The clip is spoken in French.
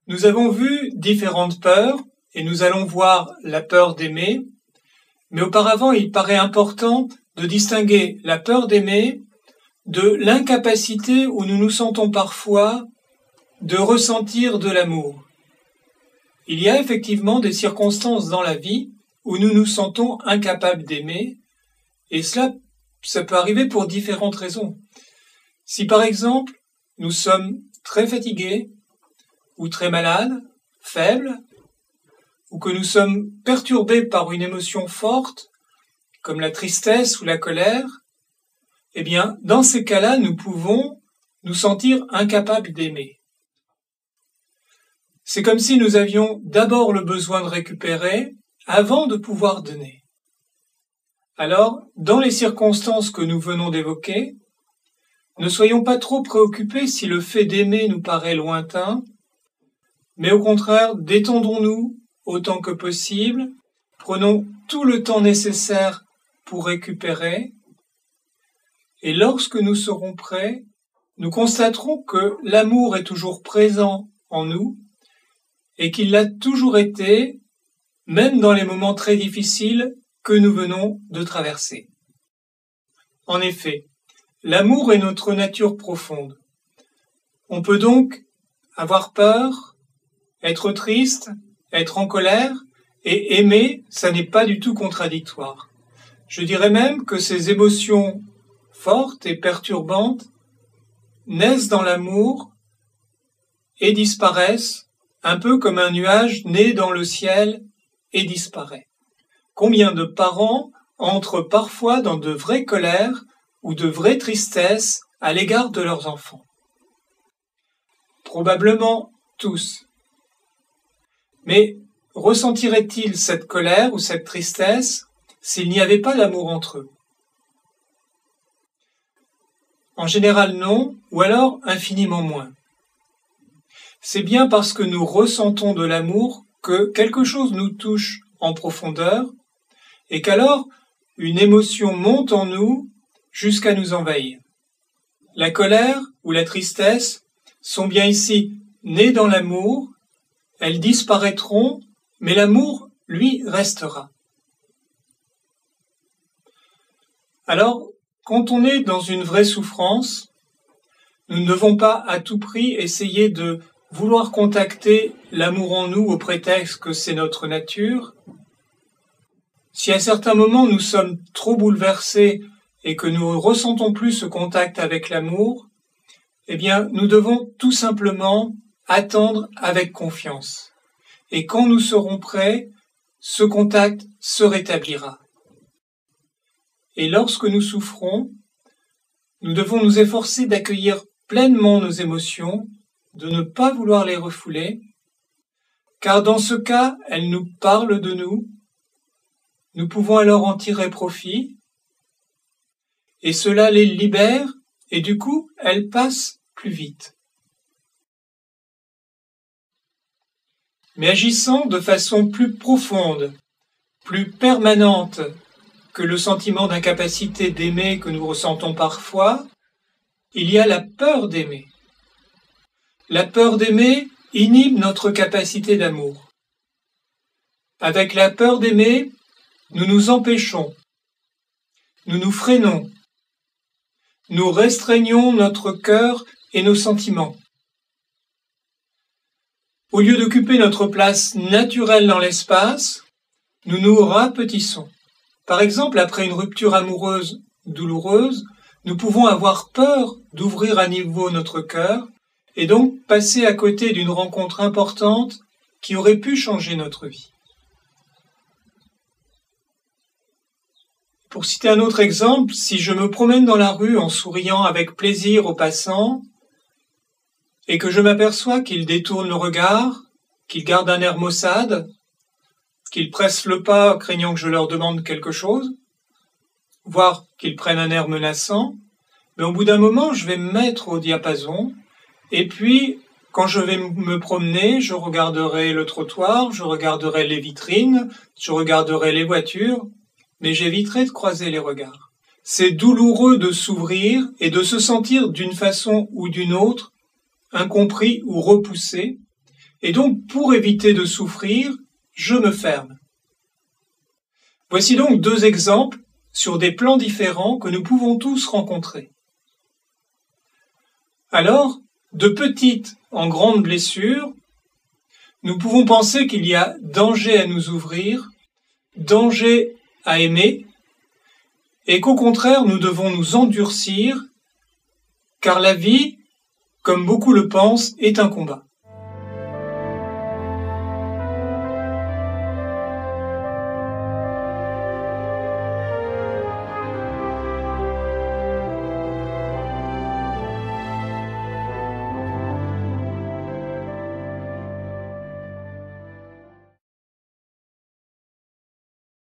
Nous avons vu différentes peurs et nous allons voir la peur d'aimer, mais auparavant il paraît important de distinguer la peur d'aimer de l'incapacité où nous nous sentons parfois de ressentir de l'amour. Il y a effectivement des circonstances dans la vie où nous nous sentons incapables d'aimer, et ça peut arriver pour différentes raisons. Si par exemple, nous sommes très fatigués, ou très malades, faibles, ou que nous sommes perturbés par une émotion forte, comme la tristesse ou la colère, eh bien, dans ces cas-là, nous pouvons nous sentir incapables d'aimer. C'est comme si nous avions d'abord le besoin de récupérer avant de pouvoir donner. Alors, dans les circonstances que nous venons d'évoquer, ne soyons pas trop préoccupés si le fait d'aimer nous paraît lointain, mais au contraire, détendons-nous autant que possible, prenons tout le temps nécessaire pour récupérer, et lorsque nous serons prêts, nous constaterons que l'amour est toujours présent en nous, et qu'il l'a toujours été, même dans les moments très difficiles que nous venons de traverser. En effet, l'amour est notre nature profonde. On peut donc avoir peur, être triste, être en colère, et aimer, ça n'est pas du tout contradictoire. Je dirais même que ces émotions fortes et perturbantes naissent dans l'amour et disparaissent, un peu comme un nuage né dans le ciel et disparaît. Combien de parents entrent parfois dans de vraies colères ou de vraies tristesses à l'égard de leurs enfants? Probablement tous. Mais ressentiraient-ils cette colère ou cette tristesse s'il n'y avait pas d'amour entre eux? En général non, ou alors infiniment moins. C'est bien parce que nous ressentons de l'amour que quelque chose nous touche en profondeur et qu'alors une émotion monte en nous jusqu'à nous envahir. La colère ou la tristesse sont bien ici nées dans l'amour, elles disparaîtront, mais l'amour, lui, restera. Alors, quand on est dans une vraie souffrance, nous ne devons pas à tout prix essayer de vouloir contacter l'amour en nous au prétexte que c'est notre nature. Si à certains moments nous sommes trop bouleversés et que nous ne ressentons plus ce contact avec l'amour, eh bien, nous devons tout simplement attendre avec confiance. Et quand nous serons prêts, ce contact se rétablira. Et lorsque nous souffrons, nous devons nous efforcer d'accueillir pleinement nos émotions, de ne pas vouloir les refouler, car dans ce cas, elles nous parlent de nous, nous pouvons alors en tirer profit, et cela les libère, et du coup, elles passent plus vite. Mais agissant de façon plus profonde, plus permanente que le sentiment d'incapacité d'aimer que nous ressentons parfois, il y a la peur d'aimer. La peur d'aimer inhibe notre capacité d'amour. Avec la peur d'aimer, nous nous empêchons, nous nous freinons, nous restreignons notre cœur et nos sentiments. Au lieu d'occuper notre place naturelle dans l'espace, nous nous rapetissons. Par exemple, après une rupture amoureuse douloureuse, nous pouvons avoir peur d'ouvrir à nouveau notre cœur et donc passer à côté d'une rencontre importante qui aurait pu changer notre vie. Pour citer un autre exemple, si je me promène dans la rue en souriant avec plaisir aux passants et que je m'aperçois qu'ils détournent le regard, qu'ils gardent un air maussade, qu'ils pressent le pas craignant que je leur demande quelque chose, voire qu'ils prennent un air menaçant, mais au bout d'un moment, je vais me mettre au diapason, et puis, quand je vais me promener, je regarderai le trottoir, je regarderai les vitrines, je regarderai les voitures, mais j'éviterai de croiser les regards. C'est douloureux de s'ouvrir et de se sentir d'une façon ou d'une autre incompris ou repoussé, et donc pour éviter de souffrir, je me ferme. Voici donc deux exemples sur des plans différents que nous pouvons tous rencontrer. Alors, de petites en grandes blessures, nous pouvons penser qu'il y a danger à nous ouvrir, danger à aimer, et qu'au contraire nous devons nous endurcir, car la vie, comme beaucoup le pensent, est un combat.